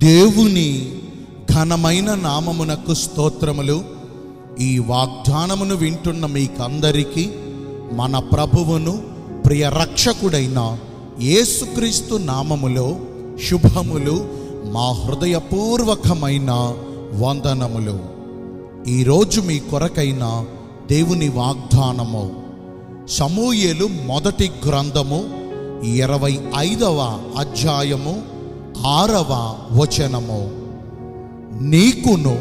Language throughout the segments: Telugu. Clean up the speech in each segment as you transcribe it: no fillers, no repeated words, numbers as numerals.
దేవుని ఘనమైన నామమునకు స్తోత్రములు. ఈ వాగ్దానమును వింటున్న మీకందరికీ మన ప్రభువును ప్రియ రక్షకుడైన యేసుక్రీస్తు నామములో శుభములు, మా హృదయపూర్వకమైన వందనములు. ఈరోజు మీ కొరకైన దేవుని వాగ్దానము సమూయేలు మొదటి గ్రంథము 25వ అధ్యాయము 6వ వచనము. నీకును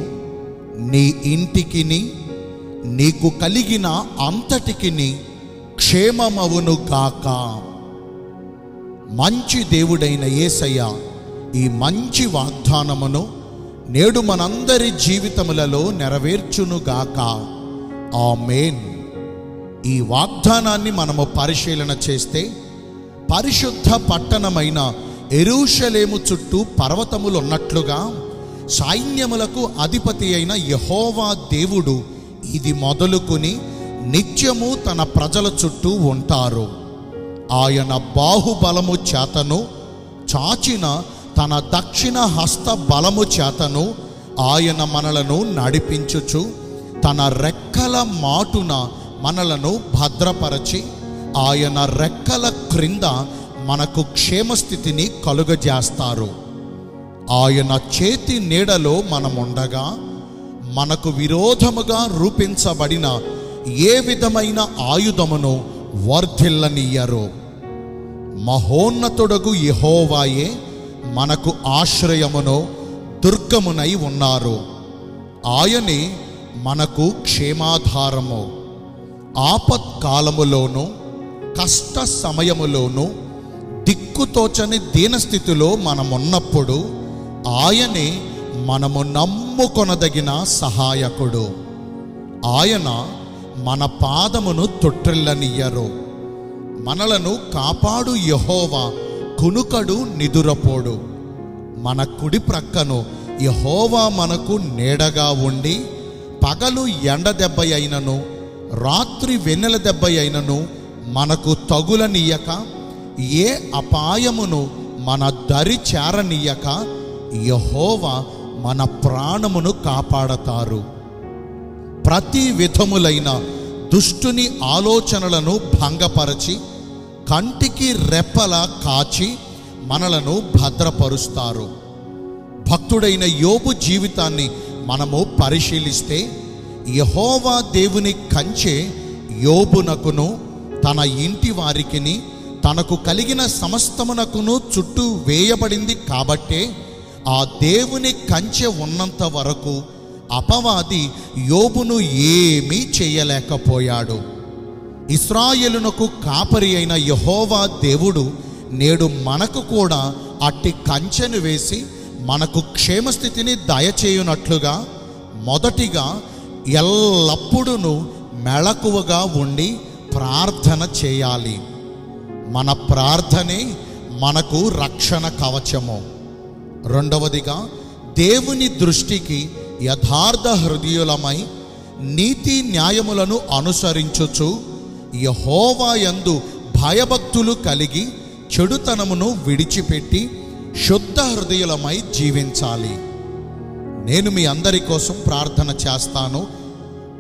నీ ఇంటికిని నీకు కలిగిన అంతటికిని క్షేమమవును గాక. మంచి దేవుడైన యేసయ్య ఈ మంచి వాగ్దానమును నేడు మనందరి జీవితములలో నెరవేర్చునుగాక. ఆమేన్. ఈ వాగ్దానాన్ని మనము పరిశీలన చేస్తే, పరిశుద్ధ పట్టణమైన యెరూషలేము చుట్టూ పర్వతములు ఉన్నట్లుగా సైన్యములకు అధిపతి అయిన యెహోవా దేవుడు ఇది మొదలుకొని నిత్యము తన ప్రజల చుట్టూ ఉంటారు. ఆయన బాహుబలము చేతను, చాచిన తన దక్షిణ హస్త బలము చేతను ఆయన మనలను నడిపించుచు, తన రెక్కల మాటున మనలను భద్రపరచి, ఆయన రెక్కల క్రింద మనకు క్షేమస్థితిని కలుగజేస్తారు. ఆయన చేతి నీడలో మనముండగా మనకు విరోధముగా రూపించబడిన ఏ విధమైన ఆయుధమును వర్ధిల్లనియ్యరు. మహోన్నతుడగు యెహోవాయే మనకు ఆశ్రయమును దుర్గమునై ఉన్నారు. ఆయనే మనకు క్షేమాధారము. ఆపత్కాలములోను కష్ట సమయములోను దిక్కుతోచని దీనస్థితిలో మనమున్నప్పుడు ఆయనే మనము నమ్ముకొనదగిన సహాయకుడు. ఆయన మన పాదమును తొట్టిల్లనియ్యరు. మనలను కాపాడు యెహోవా కునుకడు నిదురపోడు. మన కుడి ప్రక్కను యెహోవా మనకు నీడగా ఉండి, పగలు ఎండ దెబ్బ అయినను రాత్రి వెన్నెల దెబ్బ అయినను మనకు తగులనీయక, ఏ అపాయమును మన దరి చేరనీయక యెహోవా మన ప్రాణమును కాపాడతారు. ప్రతి విధములైన దుష్టుని ఆలోచనలను భంగపరచి, కంటికి రెప్పలా కాచి మనలను భద్రపరుస్తారు. భక్తుడైన యోబు జీవితాన్ని మనము పరిశీలిస్తే, యెహోవా దేవుని కంచె యోబునకును తన ఇంటి వారికిని తనకు కలిగిన సమస్తమునకును చుట్టూ వేయబడింది. కాబట్టే ఆ దేవుని కంచె ఉన్నంత వరకు అపవాది యోబును ఏమీ చేయలేకపోయాడు. ఇశ్రాయేలునకు కాపరి అయిన యెహోవా దేవుడు నేడు మనకు కూడా అట్టి కంచెను వేసి మనకు క్షేమస్థితిని దయచేయునట్లుగా మొదటిగా ఎల్లప్పుడూ మెళకువగా ఉండి ప్రార్థన చేయాలి. మన ప్రార్థనే మనకు రక్షణ కవచము. రెండవదిగా, దేవుని దృష్టికి యథార్థ హృదయులమై నీతి న్యాయములను అనుసరించుచు యెహోవా యందు భయభక్తులు కలిగి చెడుతనమును విడిచిపెట్టి శుద్ధ హృదయులమై జీవించాలి. నేను మీ అందరి కోసం ప్రార్థన చేస్తాను.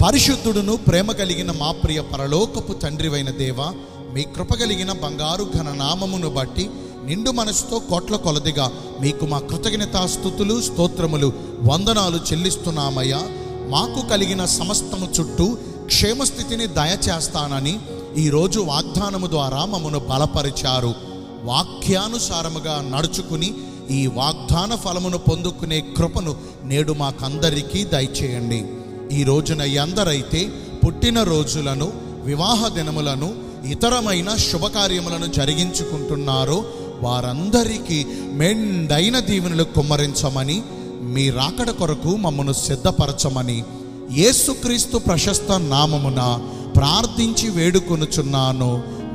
పరిశుద్ధుడును ప్రేమ కలిగిన మా ప్రియ పరలోకపు తండ్రివైన దేవా, మీ కృప కలిగిన బంగారు ఘన నామమును బట్టి నిండు మనసుతో కోట్ల కొలదిగా మీకు మా కృతజ్ఞతాస్తుతులు, స్తోత్రములు, వందనాలు చెల్లిస్తున్నామయ్యా. మాకు కలిగిన సమస్తము చుట్టూ క్షేమస్థితిని దయచేస్తానని ఈరోజు వాగ్దానము ద్వారా మమ్మను బలపరిచారు. వాక్యానుసారముగా నడుచుకుని ఈ వాగ్దాన ఫలమును పొందుకునే కృపను నేడు మాకందరికీ దయచేయండి. ఈ రోజున ఎందరైతే పుట్టిన రోజులను, వివాహ దినములను, ఇతరమైన శుభకార్యములను జరిగించుకుంటున్నారో వారందరికీ మెండైన దీవెనలు కుమ్మరించమని, మీ రాకడ కొరకు మమ్మను సిద్ధపరచమని యేసుక్రీస్తు ప్రశస్త నామమున ప్రార్థించి వేడుకొనుచున్నాను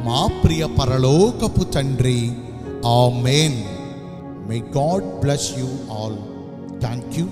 మా ప్రియ పరలోకపు తండ్రి. ఆమేన్. May God bless you all. Thank you.